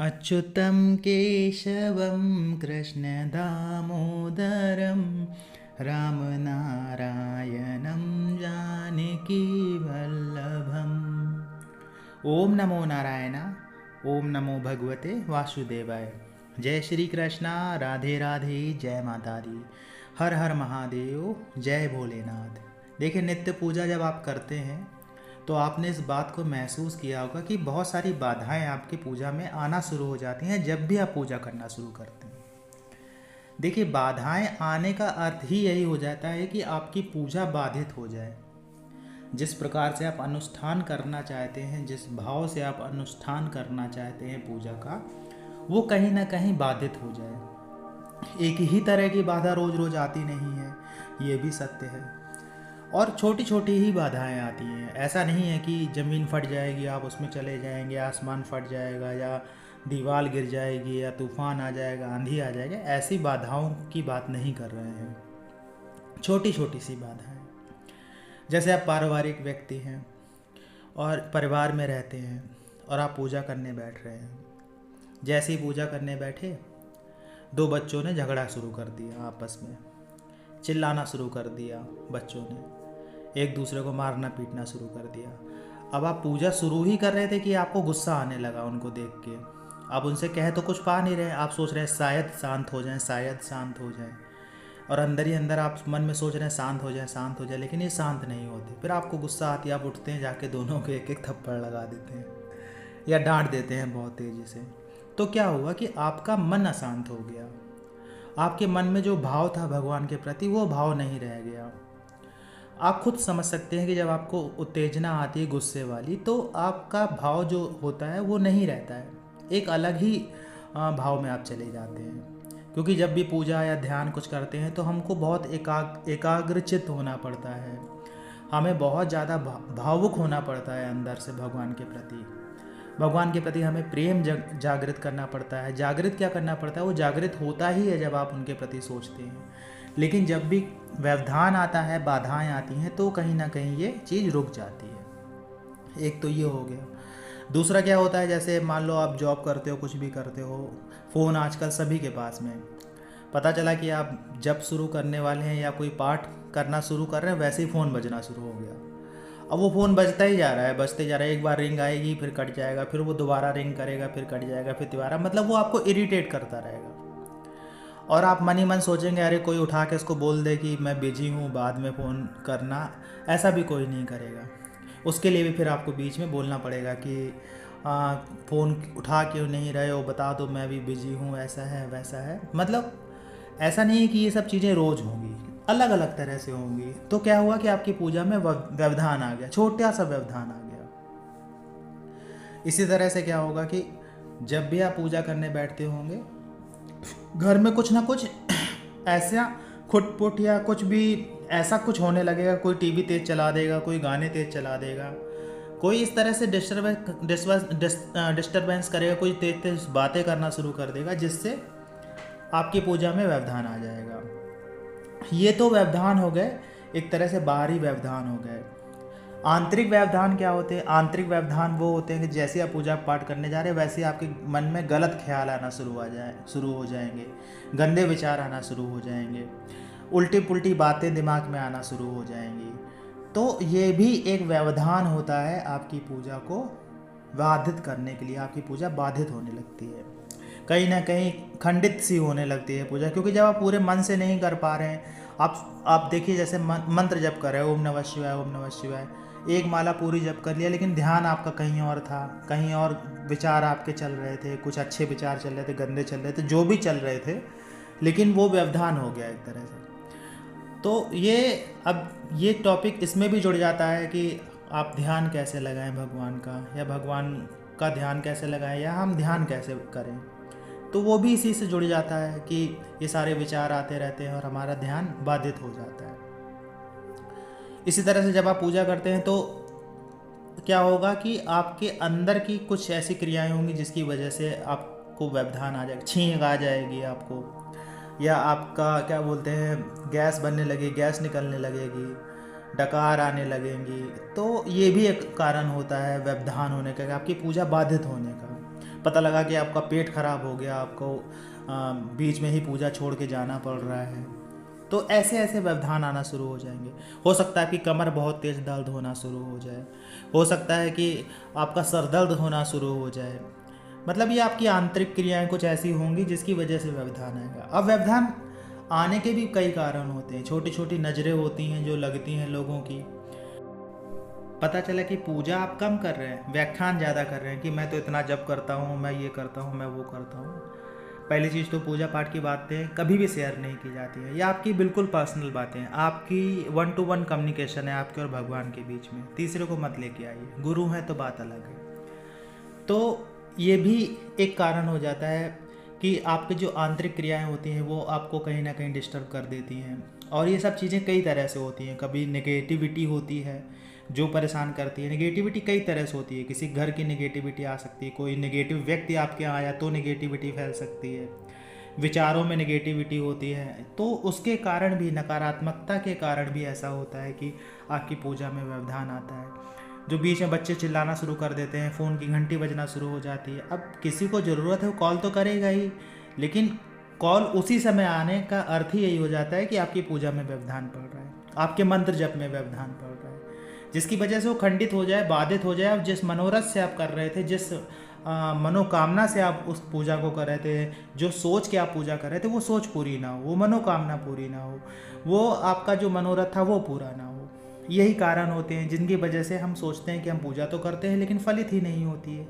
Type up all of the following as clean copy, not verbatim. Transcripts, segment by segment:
अच्युतं केशवं कृष्णदामोदरं रामनारायणं जानकीवल्लभम्। ओम नमो नारायण। ओम नमो भगवते वासुदेवाय। जय श्री कृष्णा। राधे राधे। जय माता दी। हर हर महादेव। जय भोलेनाथ। देखिए, नित्य पूजा जब आप करते हैं तो आपने इस बात को महसूस किया होगा कि बहुत सारी बाधाएं आपकी पूजा में आना शुरू हो जाती हैं जब भी आप पूजा करना शुरू करते हैं। देखिए, बाधाएं आने का अर्थ ही यही हो जाता है कि आपकी पूजा बाधित हो जाए। जिस प्रकार से आप अनुष्ठान करना चाहते हैं, जिस भाव से आप अनुष्ठान करना चाहते हैं पूजा का, वो कहीं ना कहीं बाधित हो जाए। एक ही तरह की बाधा रोज रोज आती नहीं है, ये भी सत्य है। और छोटी छोटी ही बाधाएं आती हैं। ऐसा नहीं है कि ज़मीन फट जाएगी, आप उसमें चले जाएंगे, आसमान फट जाएगा या दीवार गिर जाएगी या तूफान आ जाएगा, आंधी आ जाएगा। ऐसी बाधाओं की बात नहीं कर रहे हैं। छोटी छोटी सी बाधाएं, जैसे आप पारिवारिक व्यक्ति हैं और परिवार में रहते हैं और आप पूजा करने बैठ रहे हैं। जैसे ही पूजा करने बैठे, दो बच्चों ने झगड़ा शुरू कर दिया, आपस में चिल्लाना शुरू कर दिया। बच्चों ने एक दूसरे को मारना पीटना शुरू कर दिया। अब आप पूजा शुरू ही कर रहे थे कि आपको गुस्सा आने लगा उनको देख के। आप उनसे कह तो कुछ पा नहीं रहे, आप सोच रहे हैं शायद शांत हो जाएं, शायद शांत हो जाएं, और अंदर ही अंदर आप मन में सोच रहे हैं शांत हो जाए, शांत हो जाए, लेकिन ये शांत नहीं होते। फिर आपको गुस्सा आती है, आप उठते हैं, जाके दोनों को एक एक थप्पड़ लगा देते हैं या डांट देते हैं बहुत तेज़ी से। तो क्या हुआ कि आपका मन अशांत हो गया। आपके मन में जो भाव था भगवान के प्रति, वो भाव नहीं रह गया। आप खुद समझ सकते हैं कि जब आपको उत्तेजना आती है गुस्से वाली, तो आपका भाव जो होता है वो नहीं रहता है। एक अलग ही भाव में आप चले जाते हैं। क्योंकि जब भी पूजा या ध्यान कुछ करते हैं तो हमको बहुत एकाग्रचित्त होना पड़ता है। हमें बहुत ज़्यादा भावुक होना पड़ता है अंदर से भगवान के प्रति। भगवान के प्रति हमें प्रेम जागृत करना पड़ता है। जागृत क्या करना पड़ता है? वो जागृत होता ही है जब आप उनके प्रति सोचते हैं। लेकिन जब भी व्यवधान आता है, बाधाएं आती हैं, तो कहीं ना कहीं ये चीज़ रुक जाती है। एक तो ये हो गया। दूसरा क्या होता है, जैसे मान लो आप जॉब करते हो, कुछ भी करते हो, फ़ोन आजकल सभी के पास में। पता चला कि आप जब शुरू करने वाले हैं या कोई पाठ करना शुरू कर रहे हैं, वैसे ही फ़ोन बजना शुरू हो गया। अब वो फ़ोन बजता ही जा रहा है, बजते जा रहा है। एक बार रिंग आएगी, फिर कट जाएगा, फिर वो दोबारा रिंग करेगा, फिर कट जाएगा, फिर दोबारा, मतलब वो आपको इरिटेट करता रहेगा। और आप मन ही मन सोचेंगे अरे कोई उठा के इसको बोल दे कि मैं बिजी हूँ, बाद में फ़ोन करना। ऐसा भी कोई नहीं करेगा। उसके लिए भी फिर आपको बीच में बोलना पड़ेगा कि फ़ोन उठा क्यों नहीं रहे हो, बता दो, मैं भी बिजी हूँ, ऐसा है वैसा है। मतलब ऐसा नहीं है कि ये सब चीज़ें रोज़ होंगी, अलग अलग तरह से होंगी। तो क्या हुआ कि आपकी पूजा में व्यवधान आ गया, छोटा सा व्यवधान आ गया। इसी तरह से क्या होगा कि जब भी आप पूजा करने बैठते होंगे, घर में कुछ ना कुछ ऐसा खुटपुट या कुछ भी ऐसा कुछ होने लगेगा। कोई टीवी तेज चला देगा, कोई गाने तेज चला देगा, कोई इस तरह से डिस्टर्बेंस करेगा, कोई तेज तेज बातें करना शुरू कर देगा, जिससे आपकी पूजा में व्यवधान आ जाएगा। ये तो व्यवधान हो गए, एक तरह से बाहरी व्यवधान हो गए। आंतरिक व्यवधान क्या होते हैं? आंतरिक व्यवधान वो होते हैं कि जैसे आप पूजा पाठ करने जा रहे हैं, वैसे आपके मन में गलत ख्याल आना शुरू हो जाएंगे, गंदे विचार आना शुरू हो जाएंगे, उल्टी पुल्टी बातें दिमाग में आना शुरू हो जाएंगी। तो ये भी एक व्यवधान होता है आपकी पूजा को बाधित करने के लिए। आपकी पूजा बाधित होने लगती है, कहीं ना कहीं खंडित सी होने लगती है पूजा। क्योंकि जब आप पूरे मन से नहीं कर पा रहे हैं, आप देखिए, जैसे मंत्र जप कर रहे हो, ओम नमः शिवाय, ओम नमः शिवाय, एक माला पूरी जप कर लिया, लेकिन ध्यान आपका कहीं और था, कहीं और विचार आपके चल रहे थे, कुछ अच्छे विचार चल रहे थे, गंदे चल रहे थे, जो भी चल रहे थे, लेकिन वो व्यवधान हो गया एक तरह से। तो अब ये टॉपिक इसमें भी जुड़ जाता है कि आप ध्यान कैसे लगाएं भगवान का, या भगवान का ध्यान कैसे लगाएं, या हम ध्यान कैसे करें। तो वो भी इसी से जुड़ जाता है कि ये सारे विचार आते रहते हैं और हमारा ध्यान बाधित हो जाता है। इसी तरह से जब आप पूजा करते हैं तो क्या होगा कि आपके अंदर की कुछ ऐसी क्रियाएं होंगी जिसकी वजह से आपको व्यवधान आ जाएगा, छींक आ जाएगी आपको, या आपका क्या बोलते हैं, गैस बनने लगेगी, गैस निकलने लगेगी, डकार आने लगेंगी। तो ये भी एक कारण होता है व्यवधान होने का, आपकी पूजा बाधित होने का। पता लगा कि आपका पेट खराब हो गया, आपको बीच में ही पूजा छोड़ के जाना पड़ रहा है, तो ऐसे ऐसे व्यवधान आना शुरू हो जाएंगे। हो सकता है कि कमर बहुत तेज़ दर्द होना शुरू हो जाए, हो सकता है कि आपका सर दर्द होना शुरू हो जाए। मतलब ये आपकी आंतरिक क्रियाएं कुछ ऐसी होंगी जिसकी वजह से व्यवधान आएगा। अब व्यवधान आने के भी कई कारण होते हैं। छोटी छोटी नज़रें होती हैं जो लगती हैं लोगों की। पता चला कि पूजा आप कम कर रहे हैं, व्याख्यान ज़्यादा कर रहे हैं कि मैं तो इतना जप करता हूँ, मैं ये करता हूँ, मैं वो करता हूँ। पहली चीज़ तो पूजा पाठ की बातें कभी भी शेयर नहीं की जाती है, ये आपकी बिल्कुल पर्सनल बातें हैं, आपकी 1 to 1 कम्युनिकेशन है आपके और भगवान के बीच में। तीसरे को मत लेके आइए, गुरु हैं तो बात अलग है। तो ये भी एक कारण हो जाता है कि आपकी जो आंतरिक क्रियाएं होती हैं वो आपको कहीं ना कहीं डिस्टर्ब कर देती हैं। और ये सब चीज़ें कई तरह से होती हैं। कभी नेगेटिविटी होती है जो परेशान करती है। नेगेटिविटी कई तरह से होती है। किसी घर की नेगेटिविटी आ सकती है, कोई नेगेटिव व्यक्ति आपके यहाँ आया तो नेगेटिविटी फैल सकती है, विचारों में नेगेटिविटी होती है, तो उसके कारण भी, नकारात्मकता के कारण भी ऐसा होता है कि आपकी पूजा में व्यवधान आता है। जो बीच में बच्चे चिल्लाना शुरू कर देते हैं, फ़ोन की घंटी बजना शुरू हो जाती है। अब किसी को ज़रूरत है वो कॉल तो करेगा ही, लेकिन कॉल उसी समय आने का अर्थ ही यही हो जाता है कि आपकी पूजा में व्यवधान पड़ रहा है, आपके मंत्र जप में व्यवधान पड़ रहा है, जिसकी वजह से वो खंडित हो जाए, बाधित हो जाए। अब जिस मनोरथ से आप कर रहे थे, जिस मनोकामना से आप उस पूजा को कर रहे थे, जो सोच के आप पूजा कर रहे थे, वो सोच पूरी ना हो, वो मनोकामना पूरी ना हो, वो आपका जो मनोरथ था वो पूरा ना हो। यही कारण होते हैं जिनकी वजह से हम सोचते हैं कि हम पूजा तो करते हैं लेकिन फलित ही नहीं होती है।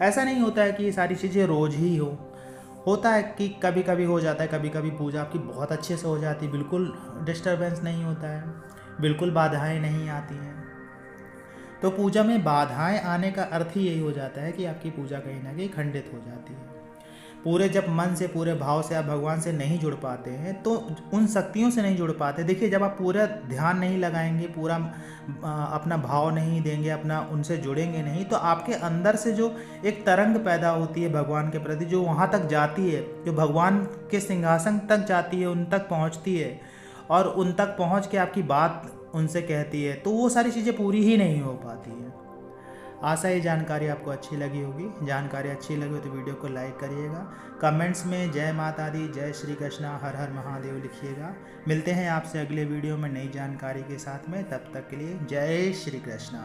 ऐसा नहीं होता है कि ये सारी चीज़ें रोज़ ही होता है कि कभी कभी हो जाता है। कभी कभी पूजा आपकी बहुत अच्छे से हो जाती है, बिल्कुल डिस्टर्बेंस नहीं होता है, बिल्कुल बाधाएं नहीं आती हैं। तो पूजा में बाधाएं आने का अर्थ ही यही हो जाता है कि आपकी पूजा कहीं ना कहीं खंडित हो जाती है। पूरे जब मन से, पूरे भाव से आप भगवान से नहीं जुड़ पाते हैं, तो उन शक्तियों से नहीं जुड़ पाते। देखिए, जब आप पूरा ध्यान नहीं लगाएंगे, पूरा अपना भाव नहीं देंगे, अपना उनसे जुड़ेंगे नहीं, तो आपके अंदर से जो एक तरंग पैदा होती है भगवान के प्रति, जो वहाँ तक जाती है, जो भगवान के सिंहासन तक जाती है, उन तक पहुँचती है और उन तक पहुँच के आपकी बात उनसे कहती है, तो वो सारी चीज़ें पूरी ही नहीं हो पाती हैं। आशा ये जानकारी आपको अच्छी लगी होगी। जानकारी अच्छी लगी हो तो वीडियो को लाइक करिएगा। कमेंट्स में जय माता दी, जय श्री कृष्णा, हर हर महादेव लिखिएगा। मिलते हैं आपसे अगले वीडियो में नई जानकारी के साथ में। तब तक के लिए जय श्री कृष्णा।